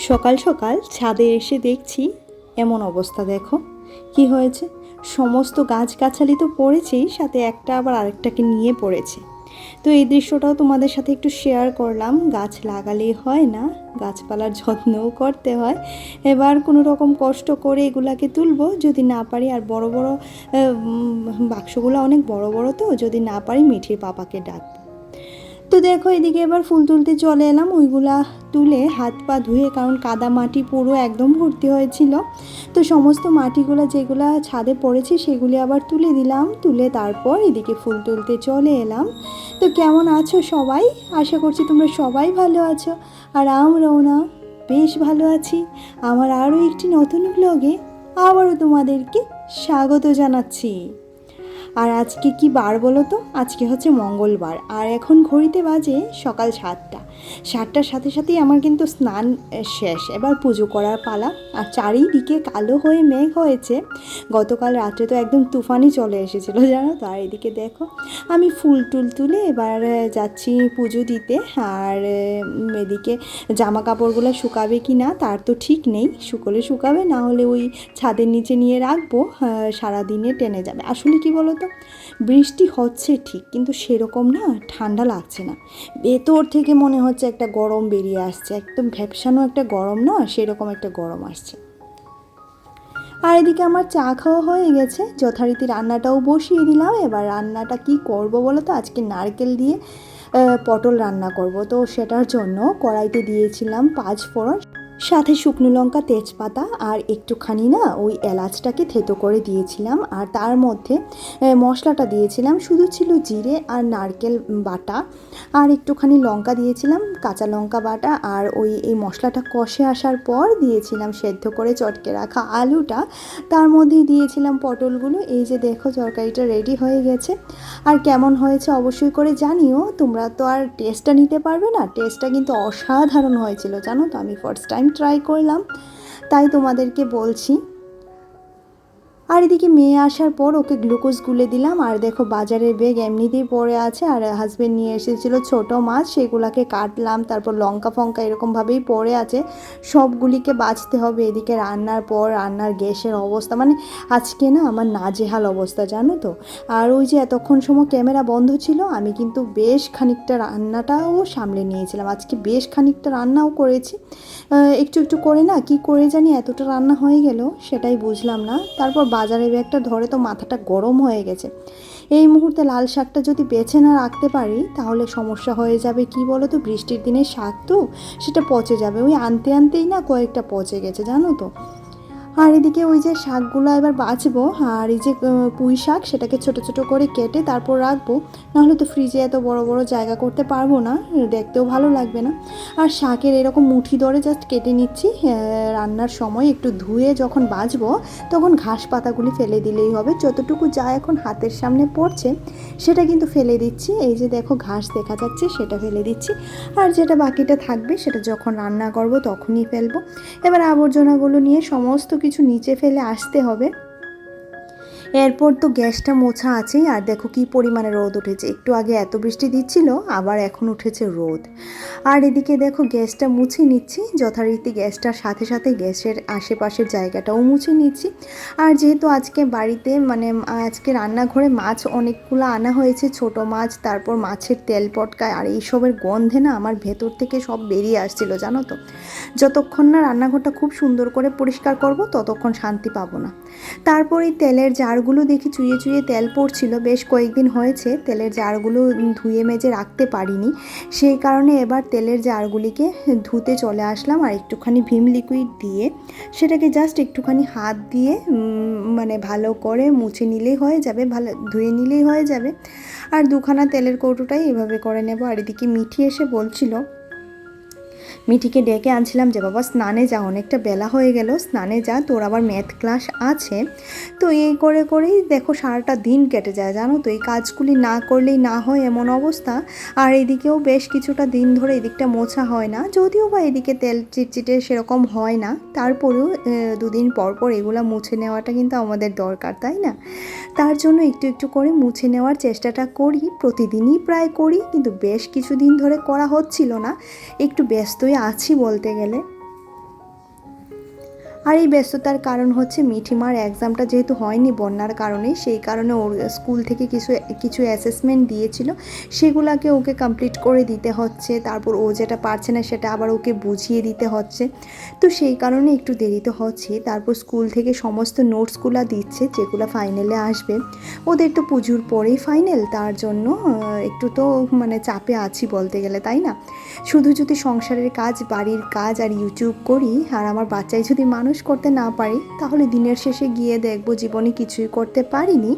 সকাল সকাল ছাদে এসে দেখছি এমন অবস্থা। দেখো কি হয়েছে, সমস্ত গাছগাছালি তো পড়েছেই, সাথে একটা আবার আরেকটাকে নিয়ে পড়েছে। তো এই দৃশ্যটাও তোমাদের সাথে একটু শেয়ার করলাম। গাছ লাগালেই হয় না, গাছপালার যত্নও করতে হয়। এবার কোনো রকম কষ্ট করে এগুলাকে তুলবো, যদি না পারি আর বড় বড় বাক্সগুলো অনেক বড় বড়, তো যদি না পারি মিঠির পাপাকে ডাকবো। তো দেখো এদিকে এবার ফুল তুলতে চলে এলাম, ওইগুলা তুলে হাত পা ধুয়ে, কারণ কাদা মাটি পুরো একদম ভর্তি হয়েছিল। তো সমস্ত মাটিগুলো যেগুলো ছাদে পড়েছে সেগুলি আবার তুলে দিলাম, তুলে তারপর এদিকে ফুল তুলতে চলে এলাম। তো কেমন আছো সবাই? আশা করছি তোমরা সবাই ভালো আছো, আর আমরাও না বেশ ভালো আছি। আমার আরও একটি নতুন ব্লগে আবারও তোমাদেরকে স্বাগত জানাচ্ছি। আর আজকে কি বার বলো তো? আজকে হচ্ছে মঙ্গলবার, আর এখন ঘড়িতে বাজে সকাল 7টা। 7টার সাথে সাথেই আমার কিন্তু স্নান শেষ, এবার পুজো করার পালা। আর চারিদিকে কালো হয়ে মেঘ হয়েছে। গতকাল রাত্রে তো একদম তুফানি চলে এসেছিলো জানো তো। আর এদিকে দেখো আমি ফুল টুল তুলে এবার যাচ্ছি পুজো দিতে। আর এদিকে জামা কাপড়গুলো শুকাবে কি না তার তো ঠিক নেই, শুকোলে শুকাবে, না হলে ওই ছাদের নিচে নিয়ে রাখবো, সারাদিনে টেনে যাবে। আসলে কি বলো তো, বৃষ্টি হচ্ছে ঠিক, কিন্তু সেরকম না ঠান্ডা লাগছে না। ভেতর থেকে মনে হচ্ছে একটা গরম বেরিয়ে আসছে, একদম ভ্যাপসানো একটা গরম, না সেরকম একটা গরম আসছে। আর এদিকে আমার চা খাওয়া হয়ে গেছে, যথারীতি রান্নাটাও বসিয়ে দিলাম। এবার রান্নাটা কি করব বলো তো, আজকে নারকেল দিয়ে পটল রান্না করব। তো সেটার জন্য কড়াইতে দিয়েছিলাম 5 ফোড়ন, সাথে শুকনো লঙ্কা, তেজপাতা আর একটুখানি না ওই এলাচটাকে থেতো করে দিয়েছিলাম। আর তার মধ্যে মশলাটা দিয়েছিলাম, শুধু ছিল জিরে আর নারকেল বাটা, আর একটুখানি লঙ্কা দিয়েছিলাম, কাঁচা লঙ্কা বাটা। আর এই মশলাটা কষে আসার পর দিয়েছিলাম সেদ্ধ করে চটকে রাখা আলুটা, তার মধ্যেই দিয়েছিলাম পটলগুলো। এই যে দেখো তরকারিটা রেডি হয়ে গেছে। আর কেমন হয়েছে অবশ্যই করে জানিও। তোমরা তো আর টেস্টটা নিতে পারবে না, টেস্টটা কিন্তু অসাধারণ হয়েছিল জানো তো। আমি ফার্স্ট টাইম ট্রাই করলাম, তাই তোমাদেরকে বলছি। আর এদিকে মেয়ে আসার পর ওকে গ্লুকোজ গুলে দিলাম। আর দেখো বাজারের ব্যাগ এমনিতেই পড়ে আছে, আর হাজব্যান্ড নিয়ে এসেছিলো ছোটো মাছ, সেগুলোকে কাটলাম। তারপর লঙ্কা ফঙ্কা এরকমভাবেই পড়ে আছে, সবগুলিকে বাছতে হবে। এদিকে রান্নার পর রান্নার গ্যাসের অবস্থা, মানে আজকে না আমার নাজেহাল অবস্থা জানো তো। আর ওই যে এতক্ষণ সময় ক্যামেরা বন্ধ ছিল, আমি কিন্তু বেশ খানিকটা রান্নাটাও সামলে নিয়েছিলাম। আজকে বেশ খানিকটা রান্নাও করেছি, একটু একটু করে না কি করে জানি এতটা রান্না হয়ে গেল সেটাই বুঝলাম না। তারপর বাজারে ব্যাগটা ধরে তো মাথাটা গরম হয়ে গেছে। এই মুহূর্তে লাল শাকটা যদি বেছে না রাখতে পারি তাহলে সমস্যা হয়ে যাবে। কি বলো তো, বৃষ্টির দিনে শাক তো সেটা পচে যাবে, ওই আনতে আনতেই না কয়েকটা পচে গেছে জানো তো। আর এদিকে ওই যে শাকগুলো এবার বাছবো। আর এই যে পুঁই শাক, সেটাকে ছোট ছোট করে কেটে তারপর রাখবো, নাহলে তো ফ্রিজে এত বড় বড় জায়গা করতে পারবো না, দেখতেও ভালো লাগবে না। আর শাকের এরকম মুঠি ধরে জাস্ট কেটে নিচ্ছি। রান্নার সময় একটু ধুয়ে যখন বাছবো তখন ঘাস পাতাগুলি ফেলে দিলেই হবে, যতটুকু যা এখন হাতের সামনে পড়ছে সেটা কিন্তু ফেলে দিচ্ছি। এই যে দেখো ঘাস দেখা যাচ্ছে, সেটা ফেলে দিচ্ছি। আর যেটা বাকিটা থাকবে সেটা যখন রান্না করব তখনই ফেলবো। এবার আবর্জনাগুলো নিয়ে সমস্ত কিছু নিচে ফেলে আসতে হবে। এরপর তো গ্যাসটা মোছা আছেই। আর দেখো কি পরিমাণে রোদ উঠেছে, একটু আগে এত বৃষ্টি দিচ্ছিল, আবার এখন উঠেছে রোদ। আর এদিকে দেখো গ্যাসটা মুছে নিচ্ছি, যথারীতি গ্যাসটার সাথে সাথে গ্যাসের আশেপাশের জায়গাটাও মুছে নিচ্ছি। আর যেহেতু আজকে বাড়িতে মানে আজকে রান্নাঘরে মাছ অনেকগুলো আনা হয়েছে, ছোট মাছ, তারপর মাছের তেল পটকায়, আর এইসবের গন্ধে না আমার ভেতর থেকে সব বেরিয়ে আসছিল জানো তো। যতক্ষণ না রান্নাঘরটা খুব সুন্দর করে পরিষ্কার করব ততক্ষণ শান্তি পাবো না। তারপর এই তেলের জারগুলো দেখি চুইয়ে চুইয়ে তেল পড়ছিল, বেশ কয়েকদিন হয়েছে তেলের জারগুলো ধুয়ে মেজে রাখতে পারিনি, সেই কারণে এবার তেলের জারগুলিকে ধুতে চলে আসলাম। আর একটুখানি ভিম লিকুইড দিয়ে সেটাকে জাস্ট একটুখানি হাত দিয়ে মানে ভালো করে মুছে নিলেই হয়ে যাবে, ভালো ধুয়ে নিলেই হয়ে যাবে। আর দুখানা তেলের কৌটোটাই এভাবে করে নেব। আর এদিকে মিঠি এসে বলছিল, মিঠিকে ডেকে আনছিলাম যে বাবা স্নানে যা, অনেকটা বেলা হয়ে গেল, স্নানে যা, তোর আবার ম্যাথ ক্লাস আছে। তো এই করে করেই দেখো সারাটা দিন কেটে যায় জানো তো, এই কাজগুলি না করলেই না হয় এমন অবস্থা। আর এদিকেও বেশ কিছুটা দিন ধরে এদিকটা মোছা হয় না, যদিও বা এদিকে তেল চিটচিটে সেরকম হয় না, তারপরেও দুদিন পর পর এগুলো মুছে নেওয়াটা কিন্তু আমাদের দরকার, তাই না? তার জন্য একটু একটু করে মুছে নেওয়ার চেষ্টাটা করি, প্রতিদিনই প্রায় করি, কিন্তু বেশ কিছুদিন ধরে করা হচ্ছিল না, একটু ব্যস্তই আছি বলতে গেলে। আর এই ব্যস্ততার কারণ হচ্ছে মিঠিমার এক্সামটা যেহেতু হয়নি বন্যার কারণে, সেই কারণে ওর স্কুল থেকে কিছু কিছু অ্যাসেসমেন্ট দিয়েছিল, সেগুলোকে ওকে কমপ্লিট করে দিতে হচ্ছে। তারপর ও যেটা পারছে না সেটা আবার ওকে বুঝিয়ে দিতে হচ্ছে। তো সেই কারণে একটু দেরি তো হচ্ছে। তারপর স্কুল থেকে সমস্ত নোটসগুলো দিচ্ছে যেগুলো ফাইনালে আসবে। ওদের তো পুজোর পরেই ফাইনাল, তার জন্য একটু তো মানে চাপে আছি বলতে গেলে, তাই না? শুধু যদি সংসারের কাজ, বাড়ির কাজ আর ইউটিউব করি আর আমার বাচ্চাই যদি মানুষ করতে না পারি, তাহলে দিনের শেষে গিয়ে দেখবো জীবনে কিছুই করতে পারিনি।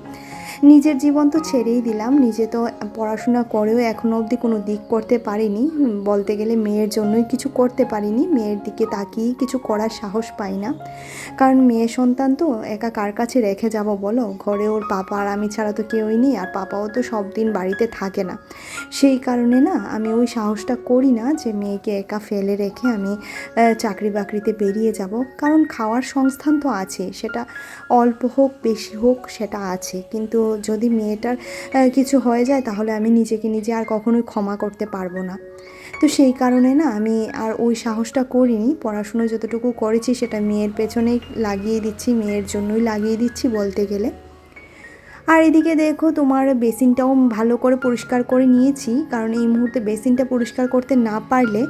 নিজের জীবন তো ছেড়েই দিলাম, নিজে তো পড়াশোনা করেও এখনও অবধি কোনো দিক করতে পারিনি। বলতে গেলে মেয়ের জন্যই কিছু করতে পারিনি, মেয়ের দিকে তাকিয়েই কিছু করার সাহস পাই না। কারণ মেয়ে সন্তান তো একা কার কাছে রেখে যাব বলো? ঘরে ওর পাপা আর আমি ছাড়া তো কেউই নেই, আর পাপাও তো সব দিন বাড়িতে থাকে না। সেই কারণে না আমি ওই সাহসটা করি না যে মেয়েকে একা ফেলে রেখে আমি চাকরি বাকরিতে বেরিয়ে যাব। কারণ খাওয়ার সংস্থান তো আছে, সেটা অল্প হোক বেশি হোক সেটা আছে, কিন্তু যদি মেয়েটার কিছু হয়ে যায় তাহলে আমি নিজেকে নিজে আর কখনোই ক্ষমা করতে পারবো না। তো সেই কারণে না আমি আর ওই সাহসটা করিনি। পড়াশুনো যতটুকু করেছি সেটা মেয়ের পেছনেই লাগিয়ে দিচ্ছি, মেয়ের জন্যই লাগিয়ে দিচ্ছি বলতে গেলে। আর এদিকে দেখো তোমার বেসিনটাও ভালো করে পরিষ্কার করে নিয়েছি, কারণ এই মুহূর্তে বেসিনটা পরিষ্কার করতে না পারলে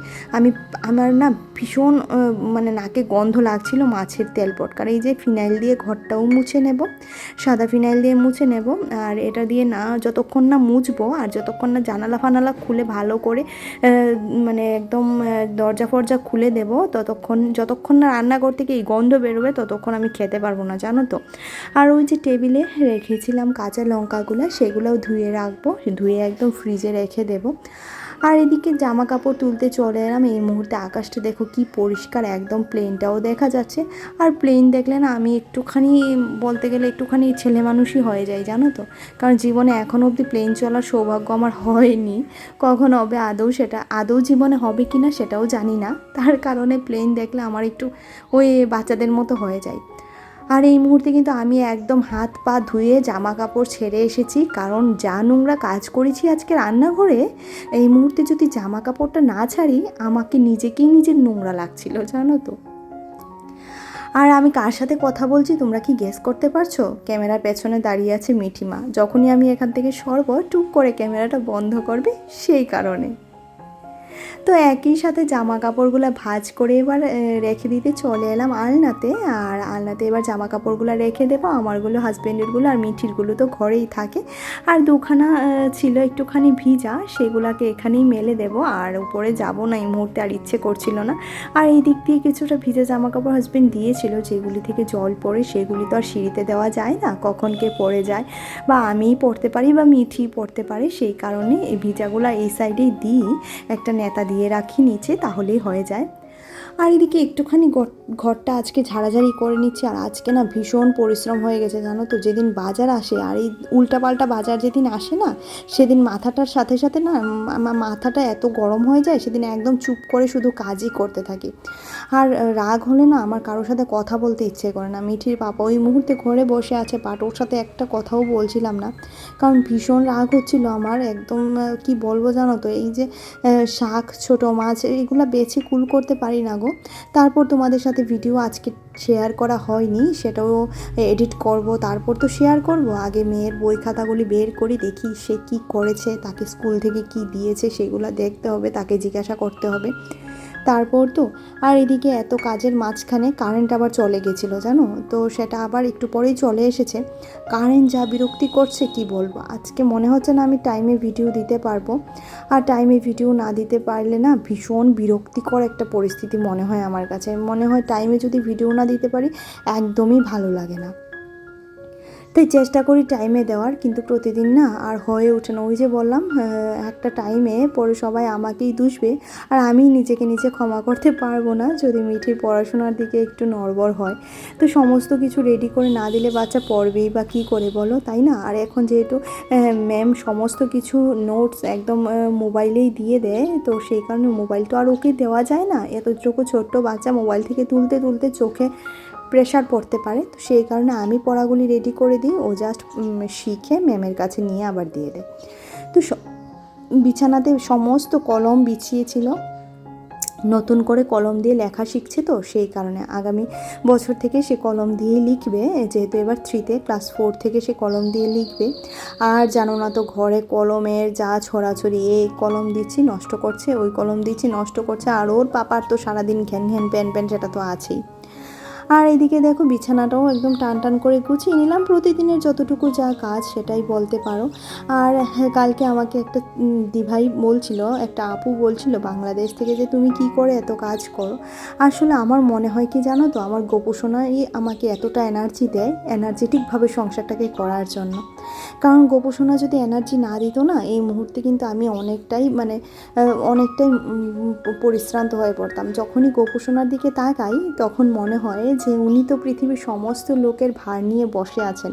আমার না ভীষণ মানে নাকে গন্ধ লাগছিল মাছের তেল পটকার। এই যে ফিনাইল দিয়ে ঘরটাও মুছে নেব, সাদা ফিনাইল দিয়ে মুছে নেব। আর এটা দিয়ে না যতক্ষণ না মুছবো আর যতক্ষণ না জানালা ফানালা খুলে ভালো করে মানে একদম দরজা ফরজা খুলে দেব, যতক্ষণ না রান্নাঘর থেকে এই গন্ধ বেরোবে ততক্ষণ আমি খেতে পারবো না, জানো তো। আর ওই যে টেবিলে রেখেছিলাম কাঁচা লঙ্কাগুলো, সেগুলোও ধুয়ে রাখবো, ধুয়ে একদম ফ্রিজে রেখে দেবো। আর এদিকে জামা কাপড় তুলতে চলে এলাম। এই মুহূর্তে আকাশটা দেখো কি পরিষ্কার, একদম প্লেনটাও দেখা যাচ্ছে। আর প্লেন দেখলে না আমি একটুখানি বলতে গেলে একটুখানি ছেলে মানুষই হয়ে যায়, জানো তো। কারণ জীবনে এখনও অবধি প্লেন চলার সৌভাগ্য আমার হয়নি, কখন হবে সেটা আদৌ জীবনে হবে কি না সেটাও জানি না। তার কারণে প্লেন দেখলে আমার একটু ওই বাচ্চাদের মতো হয়ে যায়। আর এই মুহূর্তে কিন্তু আমি একদম হাত পা ধুয়ে জামা কাপড় ছেড়ে এসেছি, কারণ যা নোংরা কাজ করেছি আজকে রান্নাঘরে, এই মুহূর্তে যদি জামা কাপড়টা না ছাড়ি আমাকে নিজেকেই নিজের নোংরা লাগছিল, জানো তো। আর আমি কার সাথে কথা বলছি তোমরা কি গেস করতে পারছো? ক্যামেরার পেছনে দাঁড়িয়ে আছে মিঠিমা। যখনই আমি এখান থেকে সরব টুক করে ক্যামেরাটা বন্ধ করবে, সেই কারণে। তো একই সাথে জামা কাপড়গুলো ভাঁজ করে এবার রেখে দিতে চলে এলাম আলনাতে। আর আলনাতে এবার জামা কাপড়গুলো রেখে দেবো, আমারগুলো, হাজব্যান্ডেরগুলো আর মিঠিরগুলো তো ঘরেই থাকে। আর দুখানা ছিল একটুখানি ভিজা, সেগুলোকে এখানেই মেলে দেবো। আর উপরে যাব না এই মুহূর্তে, আর ইচ্ছে করছিল না। আর এই দিক দিয়ে কিছুটা ভিজা জামা কাপড় হাজব্যান্ড দিয়েছিল, যেগুলি থেকে জল পড়ে সেগুলি তো আর সিঁড়িতে দেওয়া যায় না, কখন কে পড়ে যায়, বা আমিই পড়তে পারি বা মিঠি পড়তে পারে, সেই কারণে এই ভিজাগুলো এই সাইডেই দিই, একটা নেতা দিয়ে রাখি নিচে, তাহলেই হয়ে যায়। আর এদিকে একটুখানি ঘরটা আজকে ঝাড়াঝাড়ি করে নিচ্ছি। আর আজকে না ভীষণ পরিশ্রম হয়ে গেছে, জানো তো। যেদিন বাজার আসে, আর এই উল্টাপাল্টা বাজার যেদিন আসে না, সেদিন মাথাটার সাথে সাথে না আমার মাথাটা এত গরম হয়ে যায়, সেদিন একদম চুপ করে শুধু কাজই করতে থাকি। আর রাগ হলে না আমার কারোর সাথে কথা বলতে ইচ্ছে করে না। মিঠির পাপা ওই মুহূর্তে ঘরে বসে আছে, বাট ওর সাথে একটা কথাও বলছিলাম না, কারণ ভীষণ রাগ হচ্ছিল আমার। একদম কি বলবো জানো তো, এই যে শাক, ছোটো মাছ এগুলো বেছে কুল করতে পারি না গো। তারপর তোমাদের সাথে ভিডিও আজকে শেয়ার করা হয়নি, সেটাও এডিট করব, তারপর তো শেয়ার করব। আগে মেয়ের বই খাতাগুলি বের করি, দেখি সে কি করেছে, তাকে স্কুল থেকে কি দিয়েছে সেগুলো দেখতে হবে, তাকে জিজ্ঞাসা করতে হবে তারপর তো। আর এদিকে এত কাজের মাঝখানে কারেন্ট আবার চলে গেছিলো, জানো তো। সেটা আবার একটু পরেই চলে এসেছে। কারেন্ট যা বিরক্তি করছে কি বলবো। আজকে মনে হচ্ছে না আমি টাইমে ভিডিও দিতে পারবো। আর টাইমে ভিডিও না দিতে পারলে না ভীষণ বিরক্তিকর একটা পরিস্থিতি মনে হয় আমার কাছে। মনে হয় টাইমে যদি ভিডিও না দিতে পারি একদমই ভালো লাগে না। তাই চেষ্টা করি টাইমে দেওয়ার, কিন্তু প্রতিদিন না আর হয়ে ওঠে না। ওই যে বললাম একটা টাইমে পরে সবাই আমাকেই দুষবে, আর আমি নিজেকে নিজে ক্ষমা করতে পারবো না যদি মিঠির পড়াশোনার দিকে একটু নড়বড় হয়। তো সমস্ত কিছু রেডি করে না দিলে বাচ্চা পড়বেই বা কী করে বলো, তাই না? আর এখন যেহেতু ম্যাম সমস্ত কিছু নোটস একদম মোবাইলেই দিয়ে দেয়, তো সেই কারণে মোবাইল তো আর ওকে দেওয়া যায় না। এতটুকু ছোট্ট বাচ্চা মোবাইল থেকে তুলতে তুলতে চোখে প্রেশার পড়তে পারে। তো সেই কারণে আমি পড়াগুলি রেডি করে দিই, ও জাস্ট শিখে ম্যামের কাছে নিয়ে আবার দিয়ে দেয়। তো বিছানাতে সমস্ত কলম বিছিয়েছিল, নতুন করে কলম দিয়ে লেখা শিখছে তো সেই কারণে আগামী বছর থেকে সে কলম দিয়ে লিখবে, যেহেতু এবার 3-তে, ক্লাস 4 থেকে সে কলম দিয়ে লিখবে। আর জানো না তো ঘরে কলমের যা ছড়াছড়ি, এই কলম দিচ্ছি নষ্ট করছে, ওই কলম দিচ্ছি নষ্ট করছে, আর ওর পাপার তো সারাদিন ঘ্যান ঘ্যান প্যান প্যান সেটা তো আছেই। আর এদিকে দেখো বিছানাটাও একদম টান টান করে গুছিয়ে নিলাম, প্রতিদিনের যতটুকু যা কাজ সেটাই বলতে পারো। আর হ্যাঁ, কালকে আমাকে একটা দিভাই বলছিল, একটা আপু বলছিল বাংলাদেশ থেকে, যে তুমি কি করে এত কাজ করো। আসলে আমার মনে হয় কি জানো তো, আমার গোপোষণাই আমাকে এতটা এনার্জি দেয়, এনার্জেটিকভাবে সংসারটাকে করার জন্য। কারণ গোপোষণা যদি এনার্জি না দিত না, এই মুহূর্তে কিন্তু আমি অনেকটাই পরিশ্রান্ত হয়ে পড়তাম। যখনই গোপোষণার দিকে তাকাই তখন মনে হয় যে উনি তো পৃথিবীর সমস্ত লোকের ভার নিয়ে বসে আছেন,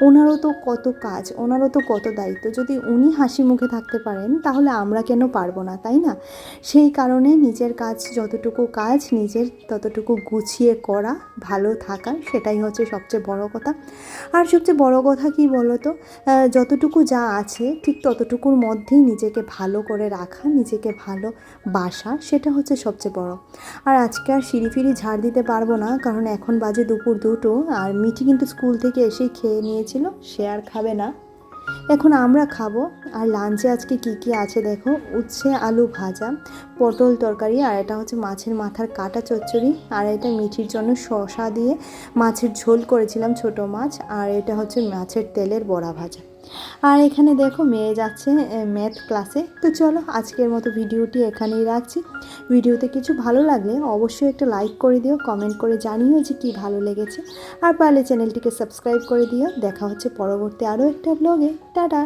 ওনারও তো কত কাজ, ওনারও তো কত দায়িত্ব। যদি উনি হাসি মুখে থাকতে পারেন তাহলে আমরা কেন পারবো না, তাই না? সেই কারণে নিজের কাজ যতটুকু কাজ নিজের ততটুকু গুছিয়ে করা, ভালো থাকা, সেটাই হচ্ছে সবচেয়ে বড় কথা। আর সবচেয়ে বড় কথা কি বলো তো, যতটুকু যা আছে ঠিক ততটুকুর মধ্যেই নিজেকে ভালো করে রাখা, নিজেকে ভালো বাসা, সেটা হচ্ছে সবচেয়ে বড়। আর আজকে আর সিঁড়ি ফিরি ঝাড় দিতে পারবো না, কারণ এখন বাজে দুপুর 2টো, আর মিঠি কিন্তু স্কুল থেকে এসেই খেয়ে নিয়েছিল, সে আর খাবে না, এখন আমরা খাবো। আর লাঞ্চে আজকে কি কি আছে দেখো, উচ্ছে আলু ভাজা, পটল তরকারি, আর এটা হচ্ছে মাছের মাথার কাটা চচ্চড়ি, আর এটা মিঠির জন্য শসা দিয়ে মাছের ঝোল করেছিলাম, ছোট মাছ, আর এটা হচ্ছে মাছের তেলের বড়া ভাজা। আর এখানে দেখো মেয়ে যাচ্ছে ম্যাথ ক্লাসে। তো চলো আজকের মতো ভিডিওটি এখানেই রাখছি। ভিডিওতে কিছু ভালো লাগলে অবশ্যই একটা লাইক করে দিও, কমেন্ট করে জানিও যে কি ভালো লেগেছে, আর পারলে চ্যানেলটিকে সাবস্ক্রাইব করে দিও। দেখা হচ্ছে পরবর্তী আরও একটা ব্লগে। টাটা।